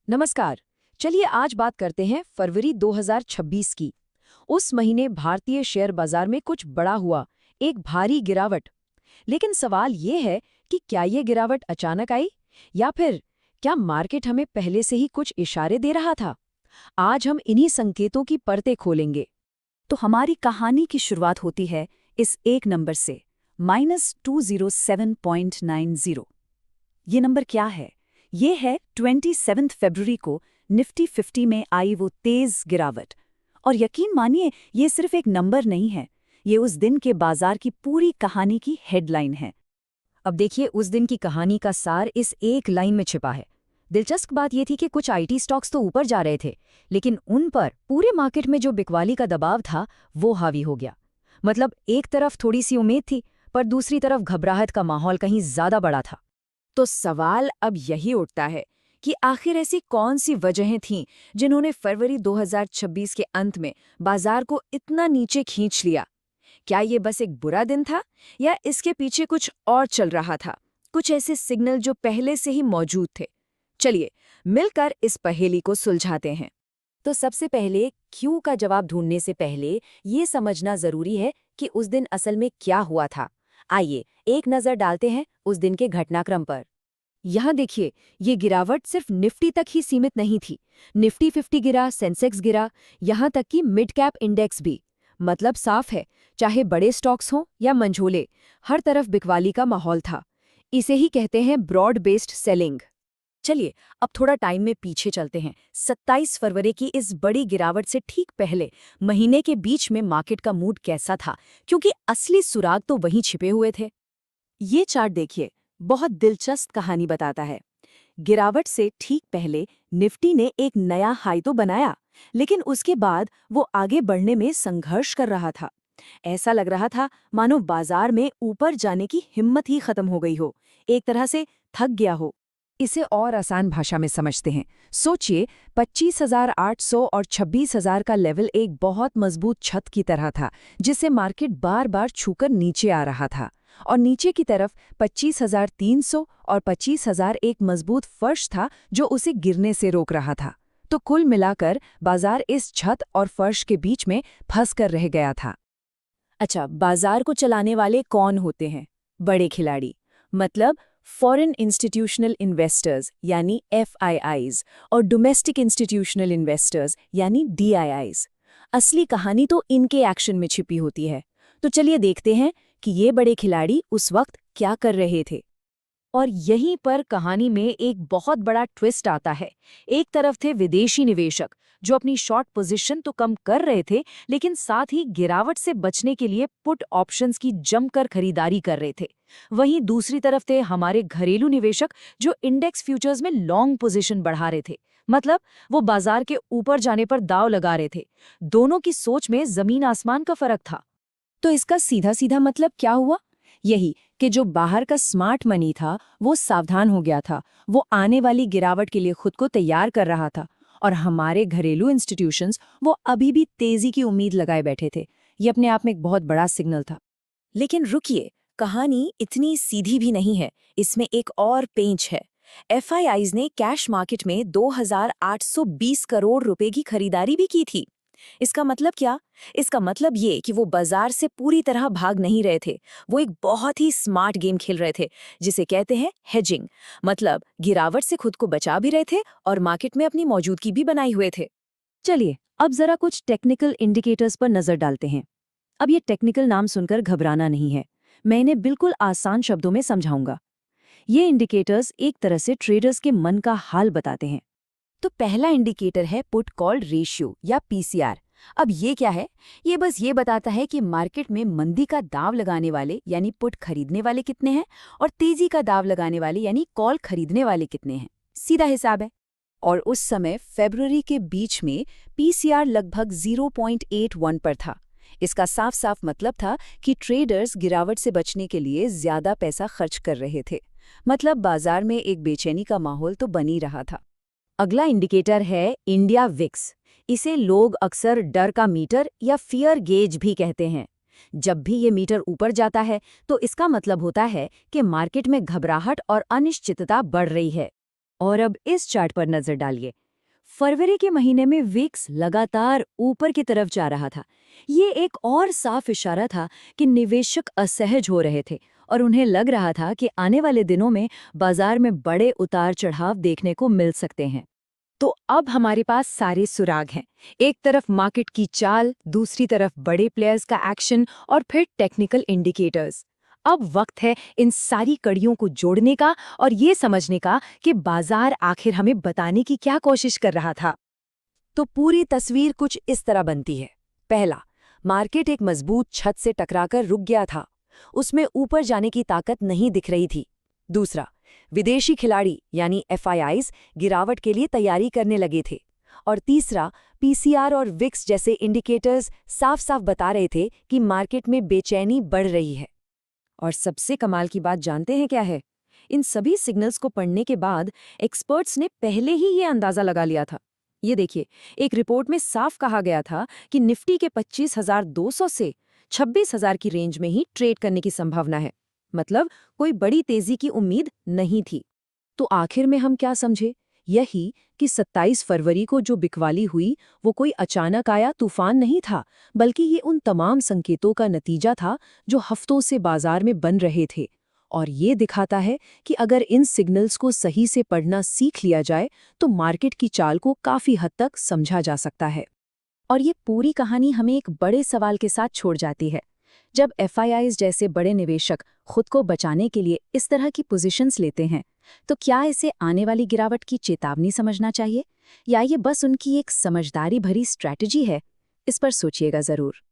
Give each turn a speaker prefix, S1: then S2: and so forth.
S1: नमस्कार। चलिए आज बात करते हैं फरवरी 2026 की। उस महीने भारतीय शेयर बाजार में कुछ बड़ा हुआ, एक भारी गिरावट। लेकिन सवाल ये है कि क्या ये गिरावट अचानक आई या फिर क्या मार्केट हमें पहले से ही कुछ इशारे दे रहा था। आज हम इन्हीं संकेतों की परतें खोलेंगे।
S2: तो हमारी कहानी की शुरुआत होती है इस एक नंबर से, -207.90। ये नंबर क्या है? ये है 27 फरवरी को निफ्टी 50 में आई वो तेज गिरावट। और यकीन मानिए, ये सिर्फ एक नंबर नहीं है, ये उस दिन के बाजार की पूरी कहानी की हेडलाइन है।
S1: अब देखिए, उस दिन की कहानी का सार इस एक लाइन में छिपा है। दिलचस्प बात यह थी कि कुछ आईटी स्टॉक्स तो ऊपर जा रहे थे, लेकिन उन पर पूरे मार्केट में जो बिकवाली का दबाव था वो हावी हो गया। मतलब एक तरफ थोड़ी सी उम्मीद थी, पर दूसरी तरफ घबराहट का माहौल कहीं ज्यादा बड़ा था।
S2: तो सवाल अब यही उठता है कि आखिर ऐसी कौन सी वजहें थीं जिन्होंने फरवरी 2026 के अंत में बाजार को इतना नीचे खींच लिया? क्या ये बस एक बुरा दिन था या इसके पीछे कुछ और चल रहा था, कुछ ऐसे सिग्नल जो पहले से ही मौजूद थे? चलिए मिलकर इस पहेली को सुलझाते हैं। तो सबसे पहले क्यों का जवाब ढूंढने से पहले ये समझना जरूरी है कि उस दिन असल में क्या हुआ था। आइए एक नजर डालते हैं उस दिन के घटनाक्रम पर।
S1: यहाँ देखिए, ये गिरावट सिर्फ निफ्टी तक ही सीमित नहीं थी। निफ्टी 50 गिरा, सेंसेक्स गिरा, यहाँ तक कि मिड कैप इंडेक्स भी। मतलब साफ है, चाहे बड़े स्टॉक्स हों या मंझोले, हर तरफ बिकवाली का माहौल था। इसे ही कहते हैं ब्रॉड बेस्ड सेलिंग।
S2: चलिए अब थोड़ा टाइम में पीछे चलते हैं। 27 फरवरी की इस बड़ी गिरावट से ठीक पहले महीने के बीच में मार्केट का मूड कैसा था, क्योंकि असली सुराग तो वहीं छिपे हुए थे। ये चार्ट देखिए, बहुत दिलचस्प कहानी बताता है। गिरावट से ठीक पहले निफ्टी ने एक नया हाई तो बनाया, लेकिन उसके बाद वो आगे बढ़ने में संघर्ष कर रहा था। ऐसा लग रहा था मानो बाजार में ऊपर जाने की हिम्मत ही खत्म हो गई हो, एक तरह से थक गया हो।
S1: इसे और आसान भाषा में समझते हैं। सोचिए, 25,800 और 26,000 का लेवल एक बहुत मजबूत छत की तरह था, जिसे मार्केट बार बार छूकर नीचे आ रहा था। और नीचे की तरफ 25,300 और 25,000 एक मजबूत फर्श था जो उसे गिरने से रोक रहा था। तो कुल मिलाकर बाजार इस छत और फर्श के बीच में फंस कर रह गया था।
S2: अच्छा, बाजार को चलाने वाले कौन होते हैं? बड़े खिलाड़ी, मतलब फॉरेन इंस्टीट्यूशनल इन्वेस्टर्स यानी FIIs, और डोमेस्टिक इंस्टीट्यूशनल इन्वेस्टर्स यानी DIIs। असली कहानी तो इनके एक्शन में छिपी होती है। तो चलिए देखते हैं कि ये बड़े खिलाड़ी उस वक्त क्या कर रहे थे।
S1: और यहीं पर कहानी में एक बहुत बड़ा ट्विस्ट आता है। एक तरफ थे विदेशी निवेशक जो अपनी शॉर्ट पोजीशन तो कम कर रहे थे, लेकिन साथ ही गिरावट से बचने के लिए पुट ऑप्शंस की जमकर खरीदारी कर रहे थे। वहीं दूसरी तरफ थे हमारे घरेलू निवेशक जो इंडेक्स फ्यूचर्स में लॉन्ग पोजीशन बढ़ा रहे थे। मतलब वो बाजार के ऊपर जाने पर दाव लगा रहे थे। दोनों की सोच में जमीन आसमान का फर्क था।
S2: तो इसका सीधा सीधा मतलब क्या हुआ? यही कि जो बाहर का स्मार्ट मनी था वो सावधान हो गया था, वो आने वाली गिरावट के लिए खुद को तैयार कर रहा था। और हमारे घरेलू इंस्टीट्यूशंस वो अभी भी तेजी की उम्मीद लगाए बैठे थे। ये अपने आप में एक बहुत बड़ा सिग्नल था। लेकिन रुकिए, कहानी इतनी सीधी भी नहीं है, इसमें एक और पेंच है। FIIs ने कैश मार्केट में 2,820 करोड़ रुपए की खरीदारी भी की थी। इसका मतलब क्या? इसका मतलब ये कि वो बाजार से पूरी तरह भाग नहीं रहे थे, वो एक बहुत ही स्मार्ट गेम खेल रहे थे, जिसे कहते हैं हेजिंग। मतलब गिरावट से खुद को बचा भी रहे थे और मार्केट में अपनी मौजूदगी भी बनाए हुए थे।
S1: चलिए अब जरा कुछ टेक्निकल इंडिकेटर्स पर नजर डालते हैं। अब ये टेक्निकल नाम सुनकर घबराना नहीं है, मैं इन्हें बिल्कुल आसान शब्दों में समझाऊंगा। ये इंडिकेटर्स एक तरह से ट्रेडर्स के मन का हाल बताते हैं। तो पहला इंडिकेटर है पुट कॉल रेशियो या PCR। अब ये क्या है? ये बस ये बताता है कि मार्केट में मंदी का दाव लगाने वाले यानी पुट खरीदने वाले कितने हैं और तेजी का दाव लगाने वाले यानी कॉल खरीदने वाले कितने हैं। सीधा हिसाब है। और उस समय फरवरी के बीच में PCR लगभग 0.81 पर था। इसका साफ साफ मतलब था कि ट्रेडर्स गिरावट से बचने के लिए ज्यादा पैसा खर्च कर रहे थे। मतलब बाजार में एक बेचैनी का माहौल तो बन ही रहा था। अगला इंडिकेटर है इंडिया विक्स। इसे लोग अक्सर डर का मीटर या फियर गेज भी कहते हैं। जब भी ये मीटर ऊपर जाता है तो इसका मतलब होता है कि मार्केट में घबराहट और अनिश्चितता बढ़ रही है। और अब इस चार्ट पर नजर डालिए। फरवरी के महीने में विक्स लगातार ऊपर की तरफ जा रहा था। ये एक और साफ इशारा था कि निवेशक असहज हो रहे थे और उन्हें लग रहा था कि आने वाले दिनों में बाजार में बड़े उतार चढ़ाव देखने को मिल सकते हैं।
S2: तो अब हमारे पास सारे सुराग हैं। एक तरफ मार्केट की चाल, दूसरी तरफ बड़े प्लेयर्स का एक्शन और फिर टेक्निकल इंडिकेटर्स। अब वक्त है इन सारी कड़ियों को जोड़ने का और ये समझने का कि बाजार आखिर हमें बताने की क्या कोशिश कर रहा था। तो पूरी तस्वीर कुछ इस तरह बनती है। पहला, मार्केट एक मजबूत छत से टकराकर रुक गया था। उसमें ऊपर जाने की ताकत नहीं दिख रही थी। दूसरा, विदेशी खिलाड़ी यानी FIIs गिरावट के लिए तैयारी करने लगे थे। और तीसरा, PCR और विक्स जैसे इंडिकेटर्स साफ साफ बता रहे थे कि मार्केट में बेचैनी बढ़ रही है।
S1: और सबसे कमाल की बात जानते हैं क्या है? इन सभी सिग्नल्स को पढ़ने के बाद एक्सपर्ट्स ने पहले ही ये अंदाजा लगा लिया था। ये देखिए, एक रिपोर्ट में साफ कहा गया था कि निफ्टी के 25,200 से 26,000 की रेंज में ही ट्रेड करने की संभावना है। मतलब कोई बड़ी तेजी की उम्मीद नहीं थी।
S2: तो आखिर में हम क्या समझे? यही कि 27 फरवरी को जो बिकवाली हुई वो कोई अचानक आया तूफान नहीं था, बल्कि ये उन तमाम संकेतों का नतीजा था जो हफ्तों से बाजार में बन रहे थे। और ये दिखाता है कि अगर इन सिग्नल्स को सही से पढ़ना सीख लिया जाए तो मार्केट की चाल को काफी हद तक समझा जा सकता है। और ये पूरी कहानी हमें एक बड़े सवाल के साथ छोड़ जाती है। जब FIIs जैसे बड़े निवेशक खुद को बचाने के लिए इस तरह की पोजीशंस लेते हैं, तो क्या इसे आने वाली गिरावट की चेतावनी समझना चाहिए या ये बस उनकी एक समझदारी भरी स्ट्रैटेजी है? इस पर सोचिएगा जरूर।